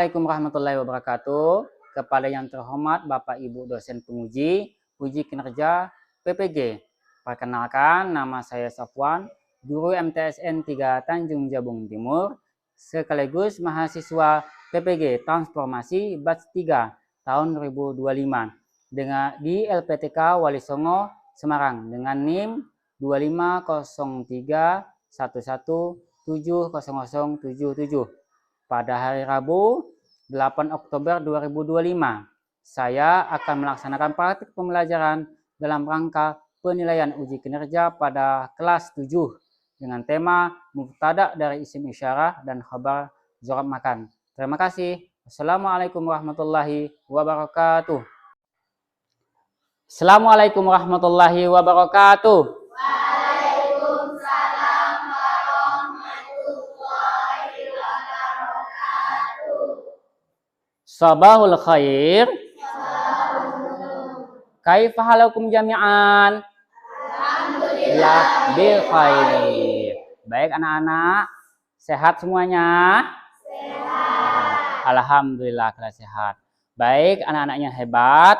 Assalamualaikum warahmatullahi wabarakatuh. Kepada yang terhormat Bapak Ibu dosen penguji, uji kinerja PPG. Perkenalkan, nama saya Safwan, guru MTSN 3 Tanjung Jabung Timur, sekaligus mahasiswa PPG Transformasi Batch 3 tahun 2025 dengan di LPTK Wali Songo Semarang dengan NIM 250311700077. Pada hari Rabu 8 Oktober 2025, saya akan melaksanakan praktik pembelajaran dalam rangka penilaian uji kinerja pada kelas 7 dengan tema mubtada dari isim isyarah dan khabar dzaraf makan. Terima kasih. Assalamualaikum warahmatullahi wabarakatuh. Assalamualaikum warahmatullahi wabarakatuh. Sabahul khair. Kaifa halukum jami'an? Alhamdulillah bil khair. Baik anak-anak, sehat semuanya? Sehat. Alhamdulillah kalian sehat. Baik anak-anaknya hebat.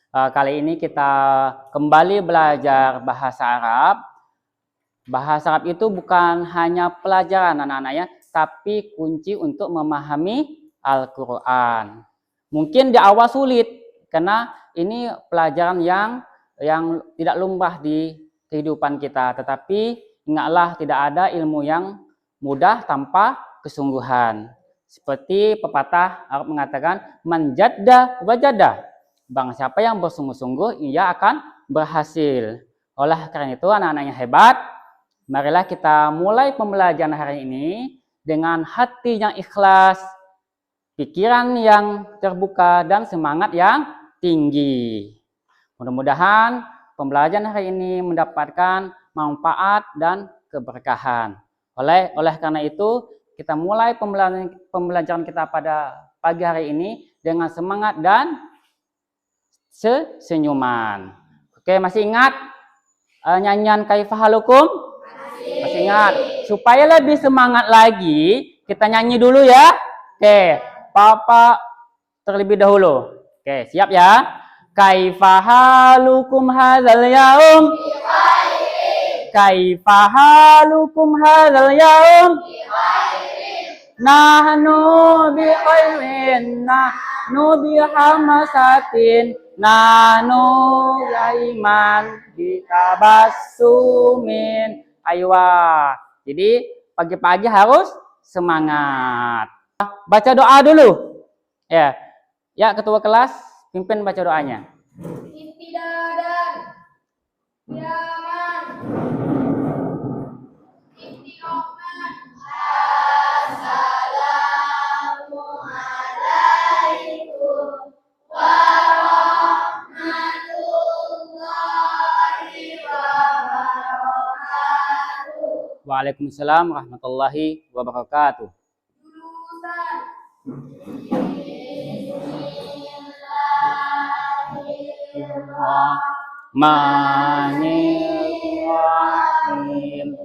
Kali ini kita kembali belajar bahasa Arab. Bahasa Arab itu bukan hanya pelajaran anak-anaknya, tapi kunci untuk memahami Al-Quran. Mungkin di awal sulit, karena ini pelajaran yang tidak lumrah di kehidupan kita. Tetapi ingatlah, tidak ada ilmu yang mudah tanpa kesungguhan. Seperti pepatah Arab mengatakan, man jadda wajada. Bang siapa yang bersungguh-sungguh, ia akan berhasil. Oleh karena itu anak-anak yang hebat, marilah kita mulai pembelajaran hari ini dengan hati yang ikhlas, pikiran yang terbuka, dan semangat yang tinggi. Mudah-mudahan pembelajaran hari ini mendapatkan manfaat dan keberkahan. Oleh karena itu, kita mulai pembelajaran kita pada pagi hari ini dengan semangat dan senyuman. Oke, masih ingat nyanyian Kaifa halukum? Masih ingat? Supaya lebih semangat lagi, kita nyanyi dulu ya. Oke. Papa terlebih dahulu. Oke, siap ya? Kaifa halukum hadzal yaum? Kaifa halukum hadzal yaum? Nahnu bi khairin, nahnu bi hamasatin, nahnu iman bi tabassumin. Aywa. Jadi pagi-pagi harus semangat. Baca doa dulu. Ya. Ya, ketua kelas pimpin baca doanya. Ibtidadan. Yaman. Ibtioman. Assalamualaikum warahmatullahi wabarakatuh. Waalaikumsalam warahmatullahi wabarakatuh. Bismillahirrahmanirrahim.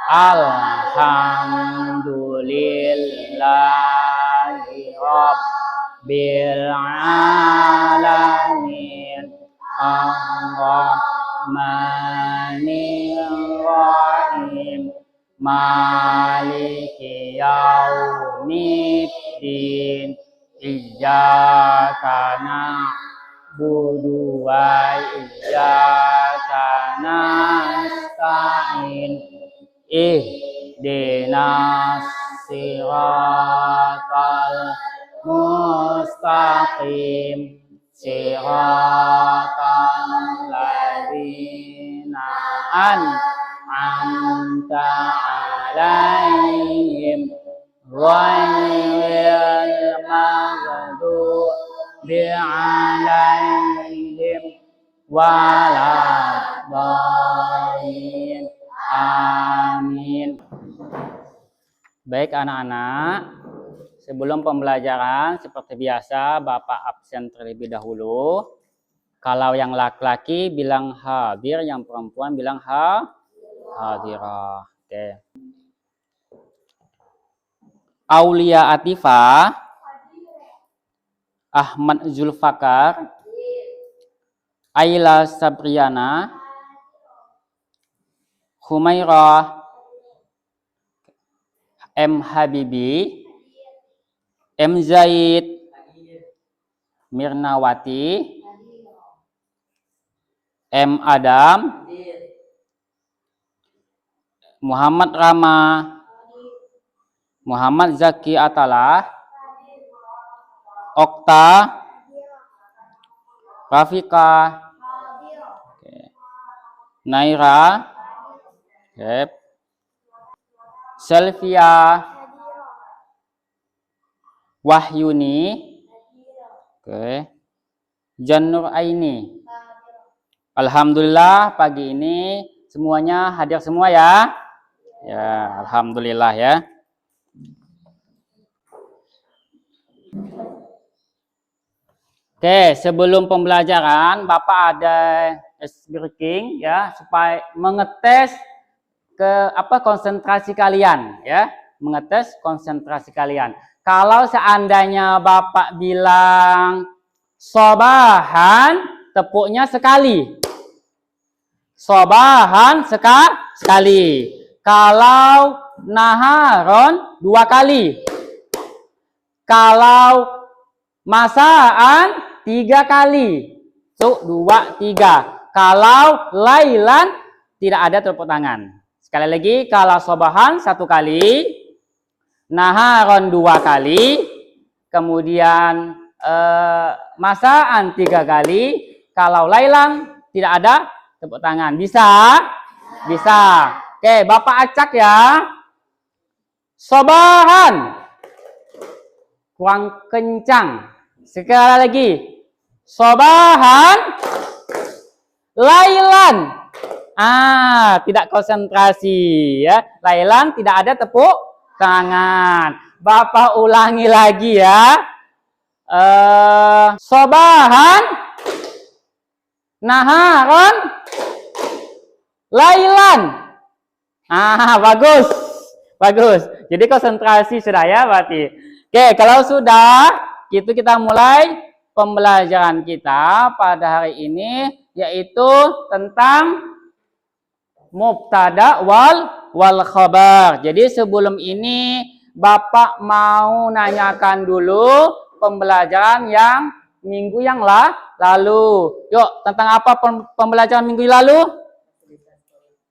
Alhamdulillahi rabbil alamin. Ar-Rahmanir-Rahim. Maliki yaumiddin. Iyyaka na'budu wa iyyaka nasta'in. Ihdinas siratal mustaqim. Siratal ladzina an'amta 'alaihim ghairil maghdubi 'alaihim waladdallin. Amin. Baik anak-anak, sebelum pembelajaran seperti biasa Bapak absen terlebih dahulu. Kalau yang laki-laki bilang hadir, yang perempuan bilang hadirah. Oke. Aulia Atifah Ahmad Zulfakar, Ayla Sabriana, Humairah M. Habibi, M. Zaid, Mirnawati, M. Adam, Muhammad Rama, Muhammad Zaki Atalah, Okta, Rafika, Naira, Selvia, Wahyuni, Janur Aini. Alhamdulillah pagi ini semuanya hadir semua ya. Ya, alhamdulillah ya. Oke, sebelum pembelajaran Bapak ada ice breaking ya supaya mengetes konsentrasi kalian ya, mengetes konsentrasi kalian. Kalau seandainya Bapak bilang sobahan, tepuknya sekali. Sobahan sekali. Kalau naharon 2 kali. Kalau masaan 3 kali. 2, 3. Kalau lailan tidak ada tepuk tangan. Sekali lagi, kalau sobahan 1 kali, naharon 2 kali, kemudian masaan 3 kali, kalau lailan tidak ada tepuk tangan. Bisa? Bisa. Oke, Bapak acak ya. Sobahan. Kurang kencang. Sekali lagi. Sobahan. Lailan. Tidak konsentrasi ya. Lailan tidak ada tepuk tangan. Bapak ulangi lagi ya. Sobahan. Naharon. Lailan. Bagus. Bagus. Jadi konsentrasi sudah ya berarti. Oke, kalau sudah, kita mulai pembelajaran kita pada hari ini, yaitu tentang mubtada wal khabar. Jadi sebelum ini Bapak mau nanyakan dulu pembelajaran yang minggu yang lalu. Yuk, tentang apa pembelajaran minggu lalu?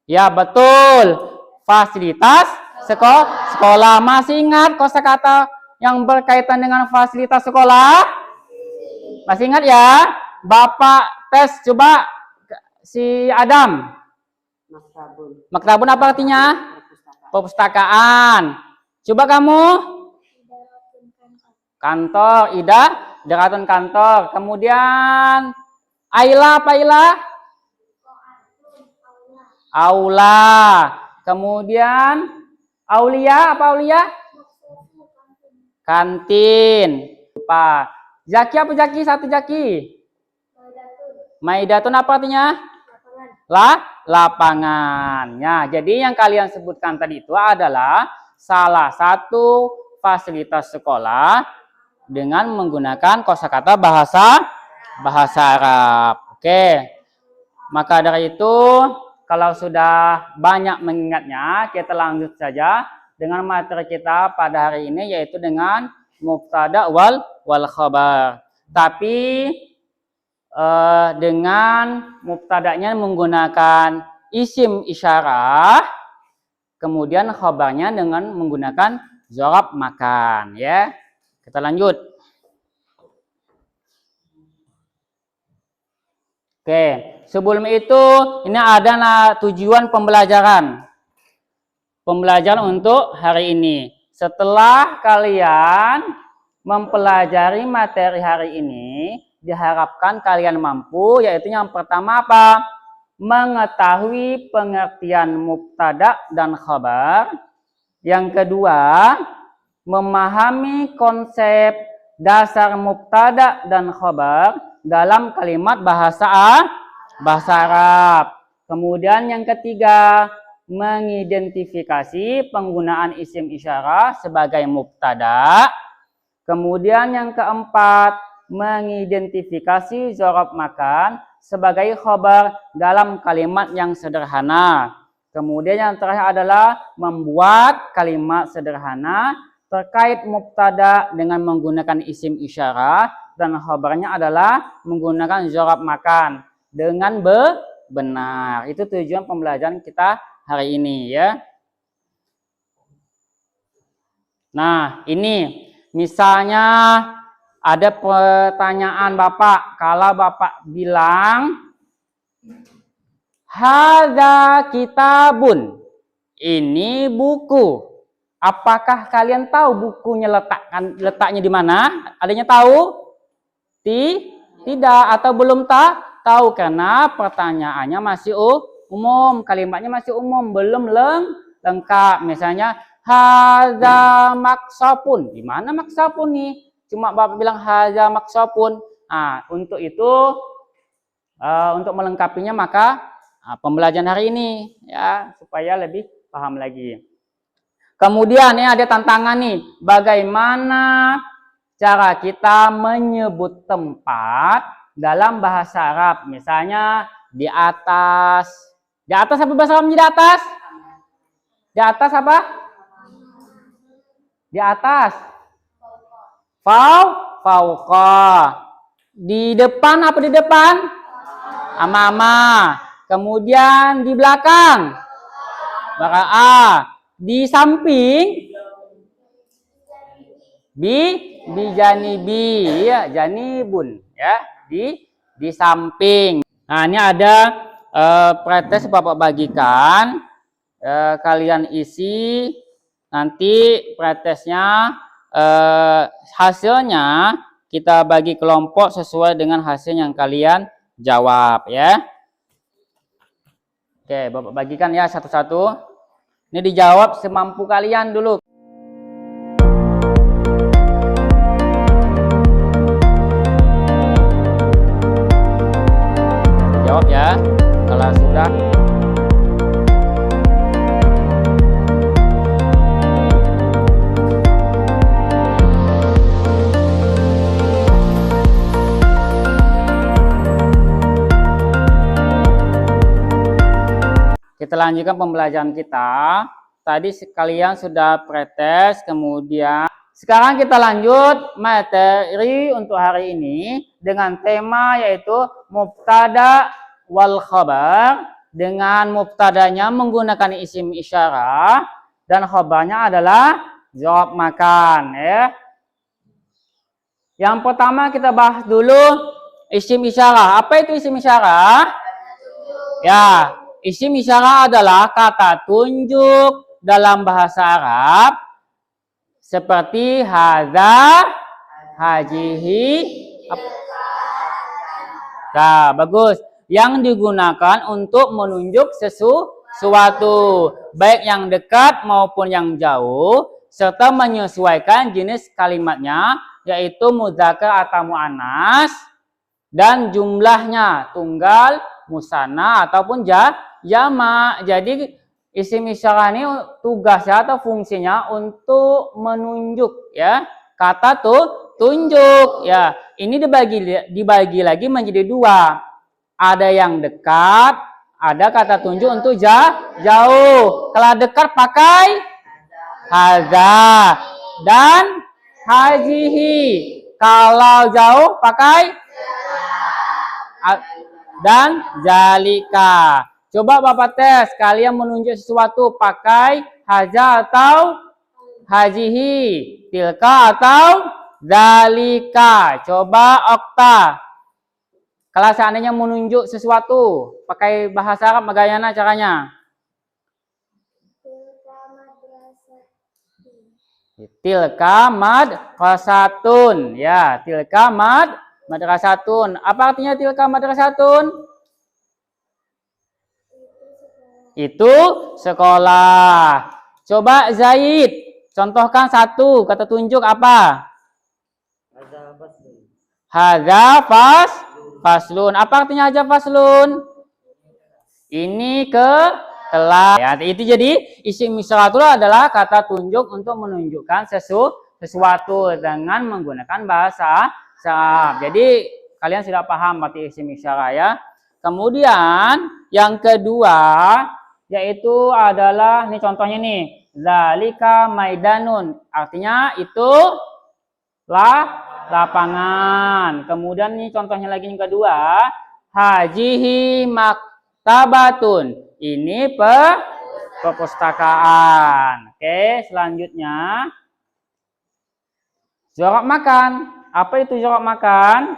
Ya, betul. Fasilitas sekolah. Masih ingat kosakata yang berkaitan dengan fasilitas sekolah? Masih ingat ya? Bapak tes coba si Adam. Maktabun apa artinya? Perpustakaan. Coba kamu? Kantor. Daratun kantor. Kemudian Aila apa Aila? Aula. Kemudian Aulia apa Aulia? Kantin. Lupa. Zaki apa Zaki? 1 Zaki. Maidatun apa artinya? Lapangannya. Jadi yang kalian sebutkan tadi itu adalah salah satu fasilitas sekolah dengan menggunakan kosakata bahasa Arab. Oke. Maka dari itu, kalau sudah banyak mengingatnya, kita lanjut saja dengan materi kita pada hari ini, yaitu dengan mubtada wal khabar. Tapi dengan mubtadanya menggunakan isim isyarah, kemudian khabarnya dengan menggunakan dzarab makan ya. Kita lanjut. Oke, sebelum itu ini ada tujuan pembelajaran. Pembelajaran untuk hari ini. Setelah kalian mempelajari materi hari ini, diharapkan kalian mampu, yaitu yang pertama apa? Mengetahui pengertian mubtada dan khabar. Yang kedua, memahami konsep dasar mubtada dan khabar dalam kalimat bahasa Arab. Kemudian yang ketiga, mengidentifikasi penggunaan isim isyarah sebagai mubtada. Kemudian yang keempat, mengidentifikasi dzaraf makan sebagai khabar dalam kalimat yang sederhana. Kemudian yang terakhir adalah membuat kalimat sederhana terkait mubtada dengan menggunakan isim isyarah dan khabarnya adalah menggunakan dzaraf makan dengan benar. Itu tujuan pembelajaran kita hari ini ya. Nah, ini misalnya ada pertanyaan Bapak. Kalau Bapak bilang hadza kitabun, ini buku. Apakah kalian tahu bukunya letaknya di mana? Adanya tahu? Tidak atau belum tahu karena pertanyaannya masih umum, kalimatnya masih umum, belum lengkap. Misalnya hadza maksapun. Di mana maksapun nih? Cuma Bapak bilang hadza maksapun. Nah, untuk itu untuk melengkapinya maka pembelajaran hari ini ya supaya lebih paham lagi. Kemudian ya ada tantangan nih, bagaimana cara kita menyebut tempat dalam bahasa Arab. Misalnya di atas. Di atas apa bahasa Arabnya di atas? Di atas apa? Di atas. Fauqa. Di depan apa di depan? Amama. Kemudian di belakang. Di samping. Bijanibi ya, janibun ya, di samping. Nah, ini ada pretest Bapak bagikan, kalian isi nanti pretestnya, hasilnya kita bagi kelompok sesuai dengan hasil yang kalian jawab ya. Oke, Bapak bagikan ya satu-satu. Ini dijawab semampu kalian dulu. Jawab ya. Kalau sudah kita lanjutkan pembelajaran kita. Tadi kalian sudah pretest, kemudian sekarang kita lanjut materi untuk hari ini dengan tema yaitu mubtada wal khabar. Dengan mubtadanya menggunakan isim isyarah dan khabarnya adalah dzaraf makan ya. Yang pertama kita bahas dulu isim isyarah. Apa itu isim isyarah? Ya, isim isyarah adalah kata tunjuk dalam bahasa Arab seperti hadza, hajihi. Nah, bagus. Yang digunakan untuk menunjuk sesuatu, baik yang dekat maupun yang jauh, serta menyesuaikan jenis kalimatnya, yaitu mudzakkar atau muannas, dan jumlahnya tunggal, musanna ataupun jamak. Jadi isim isyarah ini tugasnya atau fungsinya untuk menunjuk ya, kata tunjuk ya. Ini dibagi lagi menjadi dua. Ada yang dekat, ada kata tunjuk untuk jauh. Kalau dekat pakai hadza dan hajihi. Kalau jauh pakai dan zalika. Coba Bapak tes, kalian menunjuk sesuatu pakai hadza atau hajihi, tilka atau zalika. Coba Okta, kalau seandainya menunjuk sesuatu pakai bahasa Arab bagaimana caranya? Tilka madrasatun ya, tilka madrasatun. Apa artinya tilka madrasatun? Itu sekolah. Coba Zaid, contohkan satu kata tunjuk apa? Hadza faslun. Apa artinya hadza faslun? Ini kelas. Ya, itu jadi isim isyarah adalah kata tunjuk untuk menunjukkan sesuatu dengan menggunakan bahasa Siap. Jadi kalian sudah paham arti isim isyarah ya. Kemudian yang kedua yaitu adalah ini contohnya nih. Zalika maidanun. Artinya itu lapangan. Kemudian nih contohnya lagi yang kedua, hajihi maktabatun. Ini perpustakaan. Oke, selanjutnya jorok makan. Apa itu jorok makan?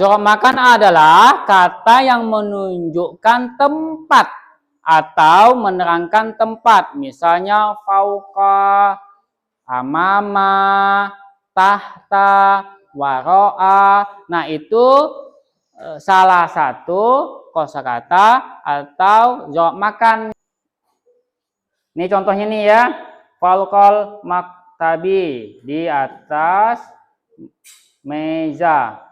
Jorok makan adalah kata yang menunjukkan tempat atau menerangkan tempat. Misalnya fauqa, amama, tahta, waro'a. Nah, itu salah satu kosakata atau jorok makan. Ini contohnya nih ya. Falqal maktabi, di atas meja.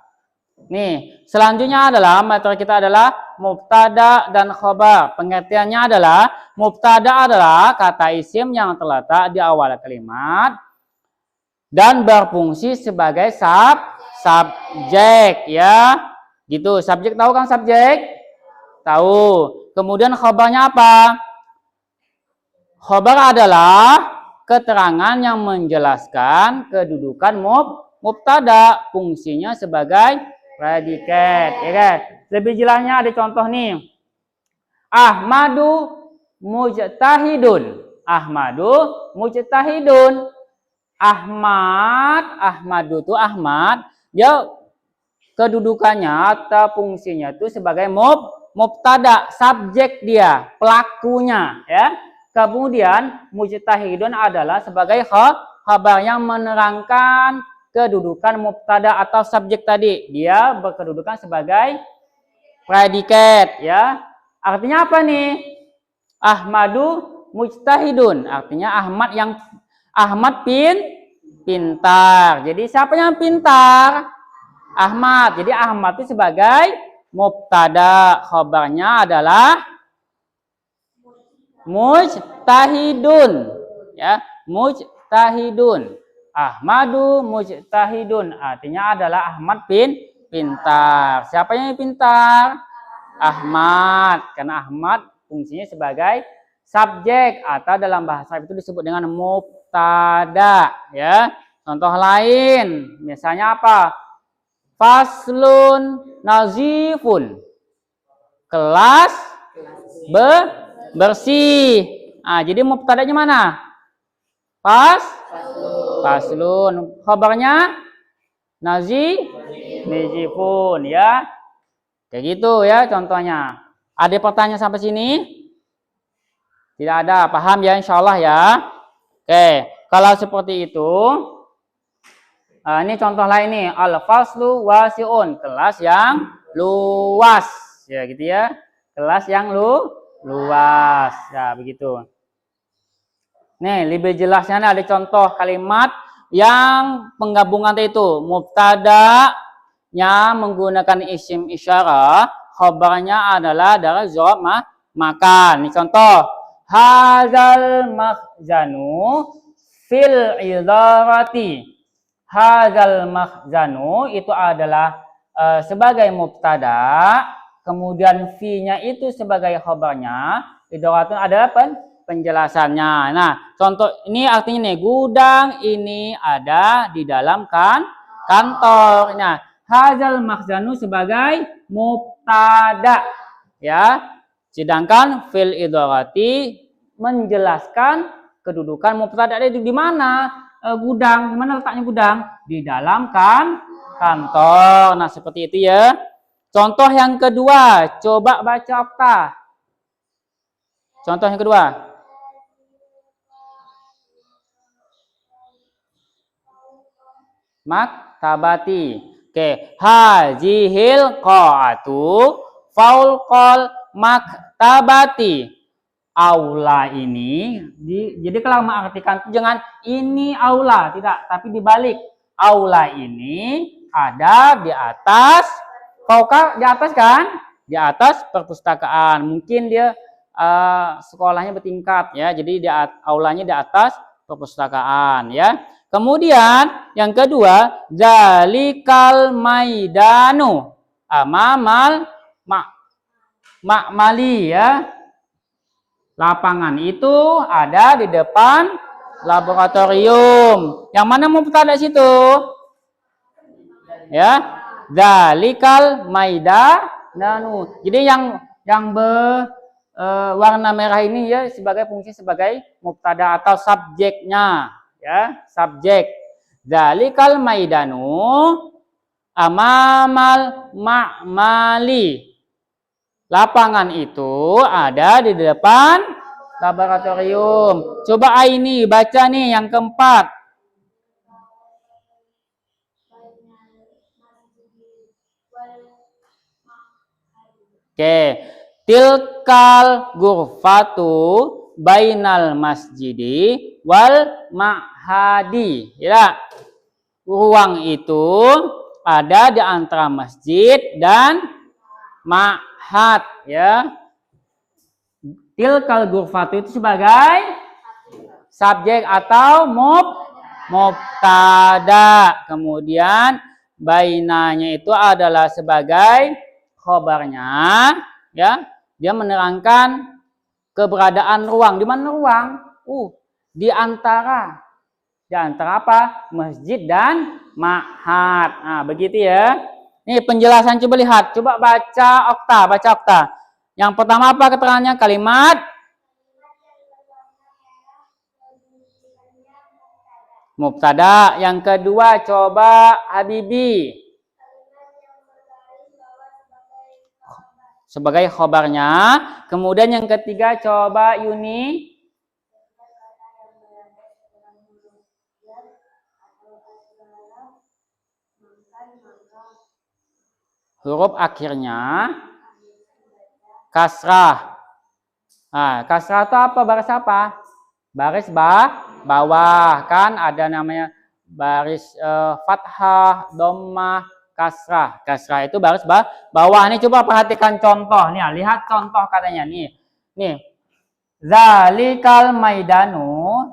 Nih, selanjutnya adalah materi kita adalah mubtada dan khobar. Pengertiannya adalah mubtada adalah kata isim yang terletak di awal kalimat dan berfungsi sebagai subjek ya. Gitu. Subjek tahu kan subjek? Tahu. Kemudian khobarnya apa? Khobar adalah keterangan yang menjelaskan kedudukan mubtada, fungsinya sebagai predikat, ya kan? Lebih jelasnya ada contoh nih. Ahmadu mujtahidun. Ahmadu mujtahidun. Ahmadu itu Ahmad, dia kedudukannya atau fungsinya itu sebagai mubtada, subjek dia, pelakunya, ya. Kemudian mujtahidun adalah sebagai khabar yang menerangkan kedudukan mubtada atau subjek tadi. Dia berkedudukan sebagai predikat ya. Artinya apa nih? Ahmadu mujtahidun. Artinya Ahmad pintar. Jadi siapa yang pintar? Ahmad. Jadi Ahmad itu sebagai mubtada, khabarnya adalah mujtahidun ya, mujtahidun. Ahmadu mujtahidun artinya adalah Ahmad pintar. Siapa yang pintar? Ahmad. Karena Ahmad fungsinya sebagai subjek atau dalam bahasa itu disebut dengan mubtada ya. Contoh lain misalnya apa? Faslun nazifun. Kelas bersih. Nah, jadi mubtadanya mana? Faslun. Khabarnya nazifun ya. Kayak gitu ya contohnya. Ada pertanyaan sampai sini? Tidak ada. Paham ya insyaallah ya. Oke, kalau seperti itu ini contoh lain nih. Al-faslu wasi'un. Kelas yang luas. Ya gitu ya. Kelas yang luas. Ya begitu. Nih, lebih jelasnya ada contoh kalimat yang penggabungan itu mubtada-nya menggunakan isim isyarah, khabarnya adalah dari jawab makan. Ini contoh, hadzal makhzanu fil idarati. Hadzal makhzanu itu adalah sebagai mubtada, kemudian fi-nya itu sebagai khabarnya, idaratun adalah penjelasannya. Nah, contoh ini artinya nih, gudang ini ada di dalam kantor. Nah, hadzal makhzanu sebagai mubtada ya. Sedangkan fil idarati menjelaskan kedudukan mubtada itu di mana? Gudang. Di mana letaknya gudang? Di dalam kantor. Nah, seperti itu ya. Contoh yang kedua, coba baca Okta. Contoh yang kedua. Maktabati. Oke, hajihil qa'atu faulqal maktabati. Aula ini jadi kalau mengartikan jangan ini aula, tidak, tapi dibalik. Aula ini ada di atas, fauqa di atas kan? Di atas perpustakaan. Mungkin dia sekolahnya bertingkat ya. Jadi aulanya di atas perpustakaan ya. Kemudian yang kedua, zalikal maidanu amamal ma'mali ya. Lapangan itu ada di depan laboratorium. Yang mana mubtada situ? Ya, zalikal maidananu. Jadi yang warna merah ini ya sebagai fungsi sebagai mubtada atau subjeknya, ya, subjek. Zalikal maidanu amamal ma'mali. Lapangan itu ada di depan laboratorium. Coba ini baca nih yang keempat. Oke, tilkal ghurfatu bainal masjidi wal ma'hadi. Ya, ruang itu ada di antara masjid dan ma'had. Ya, tilkal ghurfatu itu sebagai subjek atau mubtada. Kemudian bainanya itu adalah sebagai khobarnya, ya, dia menerangkan keberadaan ruang. Di mana ruang? Di antara apa? Masjid dan ma'had. Nah, begitu ya. Nih penjelasan, coba lihat, coba baca okta. Yang pertama apa keterangannya? Kalimat mubtada. Yang kedua coba Habibi. Sebagai khobarnya. Kemudian yang ketiga coba Yuni. Huruf akhirnya kasrah. Nah, kasrah itu apa? Baris apa? Baris bawah. Kan ada namanya baris fathah, dhammah, kasrah. Kasrah itu baris bawah. Ini coba perhatikan contoh nih, lihat contoh katanya nih. Nih. Zalikal maidanu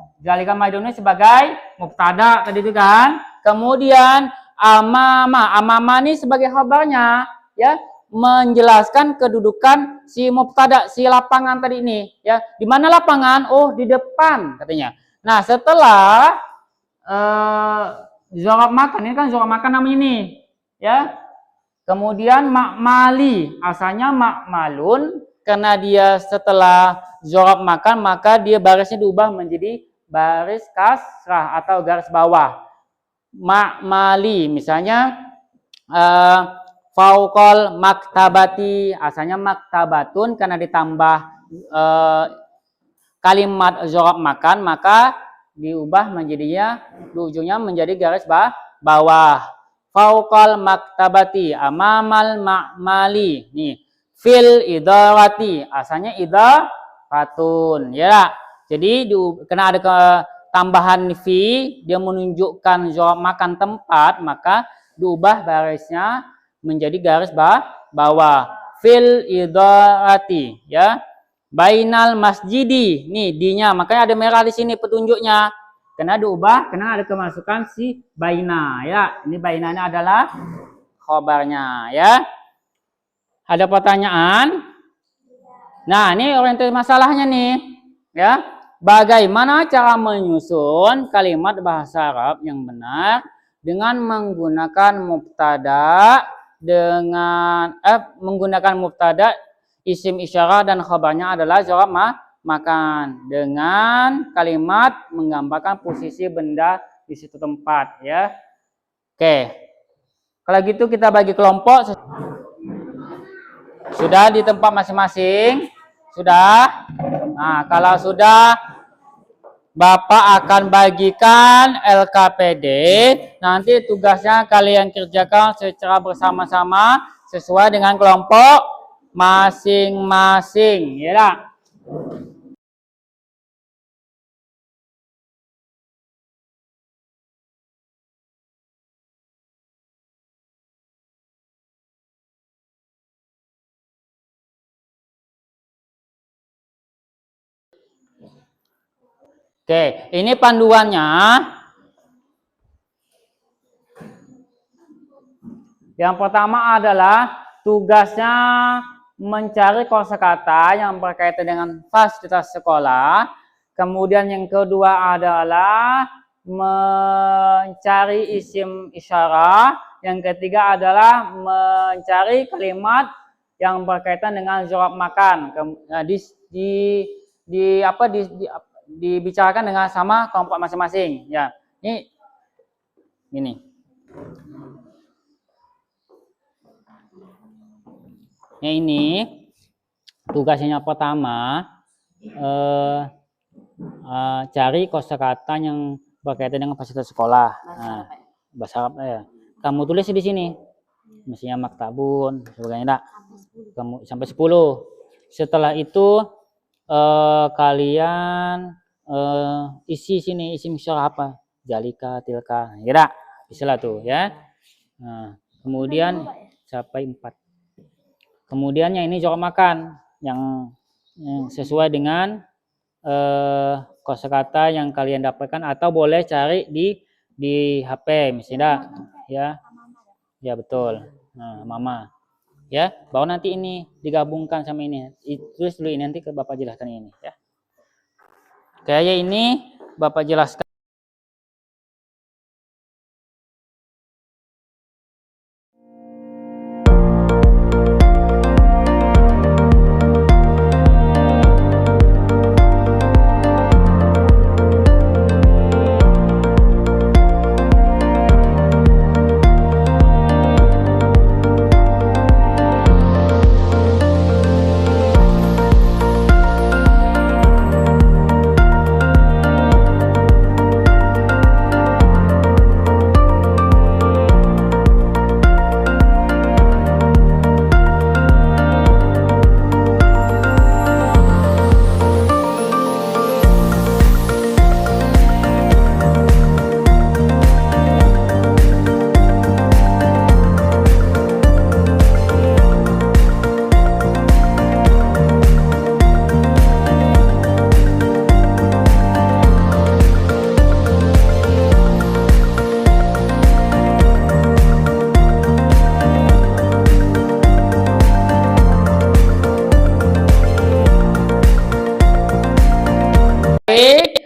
sebagai mubtada tadi itu kan. Kemudian amama ini sebagai khabarnya, ya, menjelaskan kedudukan si mubtada, si lapangan tadi ini, ya. Di mana lapangan? Oh, di depan katanya. Nah, setelah zorab makan, ini kan zorab makan namanya ini, ya. Kemudian ma'mali, asalnya ma'malun, karena dia setelah zorab makan maka dia barisnya diubah menjadi baris kasrah atau garis bawah. Ma'mali, misalnya fauqal maktabati, asalnya maktabatun, karena ditambah kalimat zorab makan maka diubah menjadinya di ujungnya menjadi garis bawah. Fauqal maktabati amamal ma'mali. Nih, fil idarati, asalnya idaratun, ya. Jadi karena ada tambahan fi, dia menunjukkan jawab makan tempat, maka diubah barisnya menjadi garis bawah. Fil idarati, ya. Bainal masjidi, nih dinya, makanya ada merah di sini petunjuknya. Karena diubah, karena ada kemasukan si baina, ya. Ini bainanya adalah khobarnya, ya. Ada pertanyaan? Nah, ini orientasi masalahnya nih, ya. Bagaimana cara menyusun kalimat bahasa Arab yang benar dengan menggunakan mubtada isim isyarah dan khabarnya adalah jawab makan dengan kalimat menggambarkan posisi benda di situ tempat, ya. Oke. Kalau gitu kita bagi kelompok. Sudah di tempat masing-masing? Sudah? Nah, kalau sudah, Bapak akan bagikan LKPD. Nanti tugasnya kalian kerjakan secara bersama-sama sesuai dengan kelompok masing-masing, ya. Oke, ini panduannya. Yang pertama adalah tugasnya mencari kosakata yang berkaitan dengan fasilitas sekolah. Kemudian yang kedua adalah mencari isim isyarah. Yang ketiga adalah mencari kalimat yang berkaitan dengan jawab makan. Dibicarakan dengan sama kelompok masing-masing. Ya, ini. Ini tugasnya pertama cari kosakata yang berkaitan dengan fasilitas sekolah. Bahasa Arab ya. Kamu tulis di sini. Mestinya maktabun, sebagainya enggak. Kamu sampai 10. Setelah itu kalian isi sini isim isyarah apa? Jalika, tilka. Ya, bisa tuh ya. Nah, kemudian sampai 4. Kemudian yang ini jawab makan yang sesuai dengan kosakata yang kalian dapatkan atau boleh cari di HP misalnya ya. Ya betul. Nah, mama. Ya, baru nanti ini digabungkan sama ini. Terus dulu ini nanti ke Bapak jelaskan ini ya. Kayak ini Bapak jelaskan.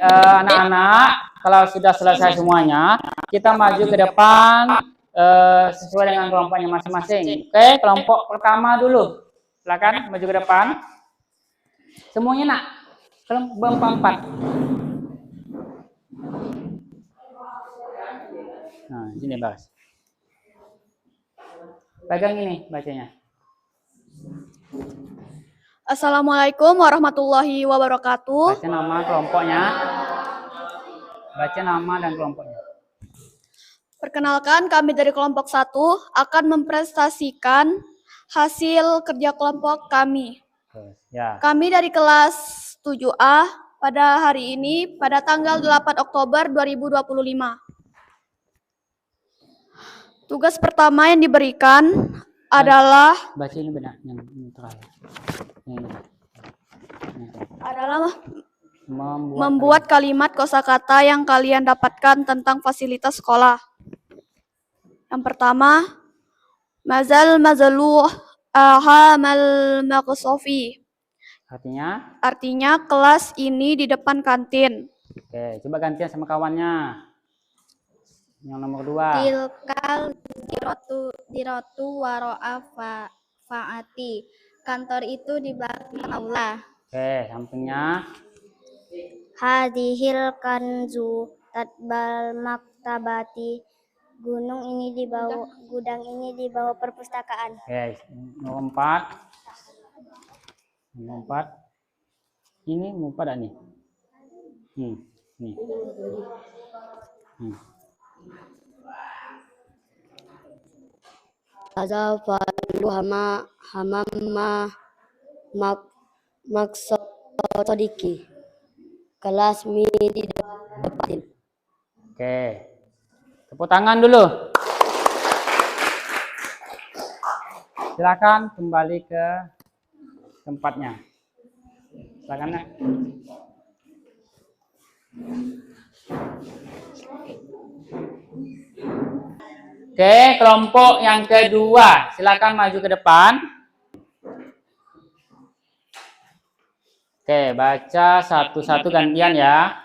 Anak-anak, kalau sudah selesai semuanya, kita maju ke depan sesuai dengan kelompoknya masing-masing. Oke, kelompok pertama dulu. Silakan maju ke depan. Semuanya nak, kelompok 4. Nah, sini Bas. Pegang ini bacanya. Assalamualaikum warahmatullahi wabarakatuh. Baca nama kelompoknya. Baca nama dan kelompoknya. Perkenalkan, kami dari kelompok 1 akan mempresentasikan hasil kerja kelompok kami. Ya. Kami dari kelas 7A pada hari ini pada tanggal 8 Oktober 2025. Tugas pertama yang diberikan adalah baca ini benar yang terakhir. Ini. Adalah membuat kalimat kosakata yang kalian dapatkan tentang fasilitas sekolah. Yang pertama, mazalu hamal maqsofi. Artinya kelas ini di depan kantin. Oke, coba gantian sama kawannya. Yang nomor 2. Tilkal diratu waro'a fa'ati. Kantor itu di belakang aula. Oke, sampingnya. Hadihil kanzu tatbal maktabati. Gudang ini di bawah perpustakaan. Oke, nomor 4. Nomor 4. Ini nomor 4 nih. Nih. Tazafalu hamama maksodiki. Kelas mi di depan. Oke. Tepuk tangan dulu. Silakan kembali ke tempatnya. Silakan Nak. Oke, kelompok yang kedua. Silakan maju ke depan. Oke, baca satu-satu gantian ya.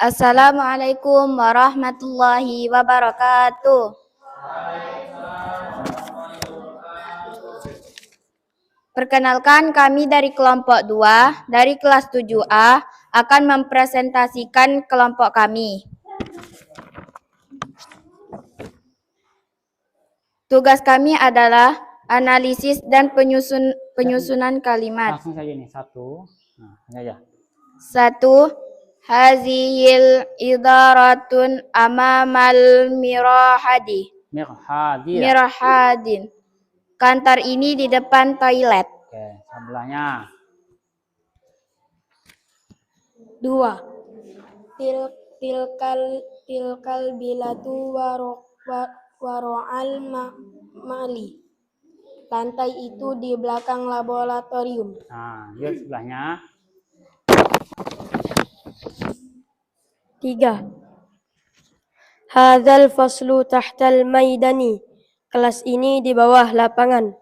Assalamualaikum warahmatullahi wabarakatuh. Perkenalkan, kami dari kelompok 2 dari kelas 7A akan mempresentasikan kelompok kami. Tugas kami adalah analisis dan penyusunan kalimat. Langsung saja nih, satu. Nah, ini aja. 1. Hazihil idaratun amamal mirahadi. Mirhadi. Mirhadin. Kantor ini di depan toilet. Oke, sebelahnya. 2. Tilkal bilatu waro'al mali. Lantai itu di belakang laboratorium. Nah, yuk sebelahnya. 3. Hadzal faslu tahtal maidani. Kelas ini di bawah lapangan.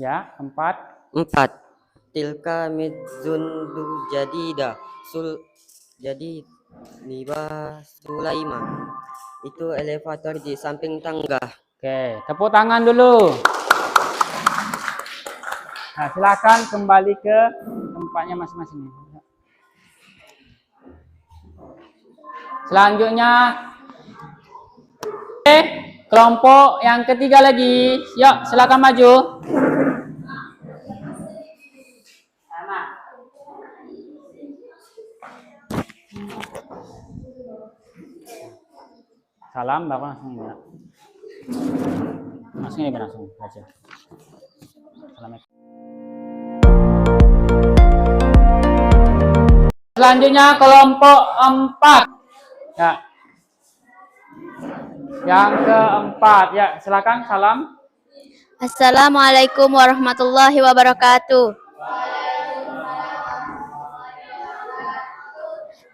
Ya, 4. 4. Tilka midzun jadida jadi niba Sulaima. Itu elevator di samping tangga. Oke, tepuk tangan dulu. Nah, silakan kembali ke tempatnya masing-masing. Selanjutnya, kelompok yang ketiga lagi. Yuk, silakan maju. Salam, baru langsung ini. Langsung ini langsung baca. Assalamualaikum. Selanjutnya kelompok 4. Ya. Yang keempat, ya silakan salam. Assalamualaikum warahmatullahi wabarakatuh.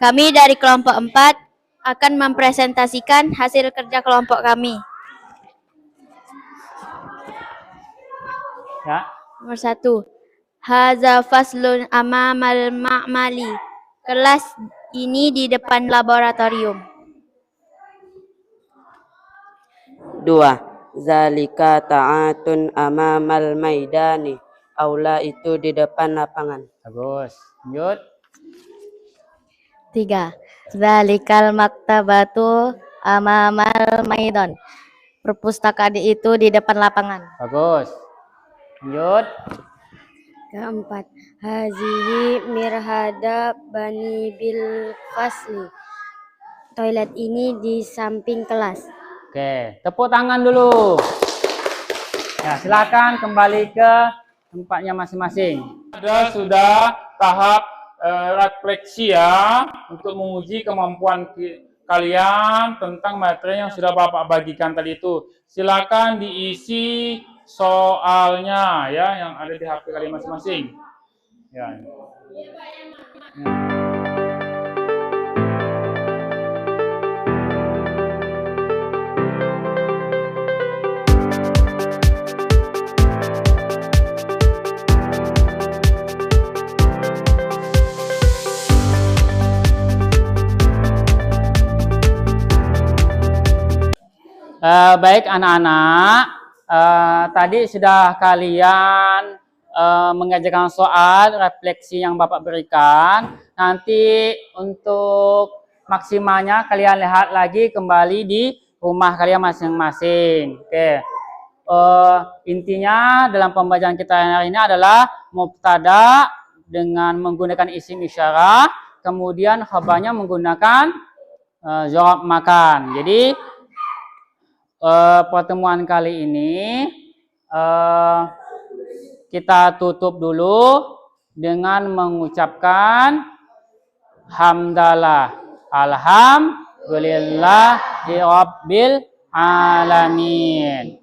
Kami dari kelompok 4 akan mempresentasikan hasil kerja kelompok kami. Ya. Nomor 1. Hadza faslun amamal ma'mali. Kelas ini di depan laboratorium. 2. Zalika ta'atun amamal maidani. Aula itu di depan lapangan. Bagus. Lanjut. 3. Zalikal maktabatu amamal maidan. Perpustakaan itu di depan lapangan. Bagus. Lanjut. Keempat, hazihi mirhada bani bil fasli. Toilet ini di samping kelas. Oke, tepuk tangan dulu. Ya, silakan kembali ke tempatnya masing-masing. Sudah tahap refleksi ya, untuk menguji kemampuan kalian tentang materi yang sudah Bapak bagikan tadi itu. Silakan diisi soalnya ya yang ada di HP kalian masing-masing. Ya. Baik anak-anak, tadi sudah kalian mengerjakan soal refleksi yang Bapak berikan. Nanti untuk maksimalnya kalian lihat lagi kembali di rumah kalian masing-masing. Oke. Intinya dalam pembacaan kita hari ini adalah mubtada dengan menggunakan isim isyarah, kemudian khabarnya menggunakan jawab makan. Jadi pertemuan kali ini kita tutup dulu dengan mengucapkan hamdalah, alhamdulillahirabbil alamin.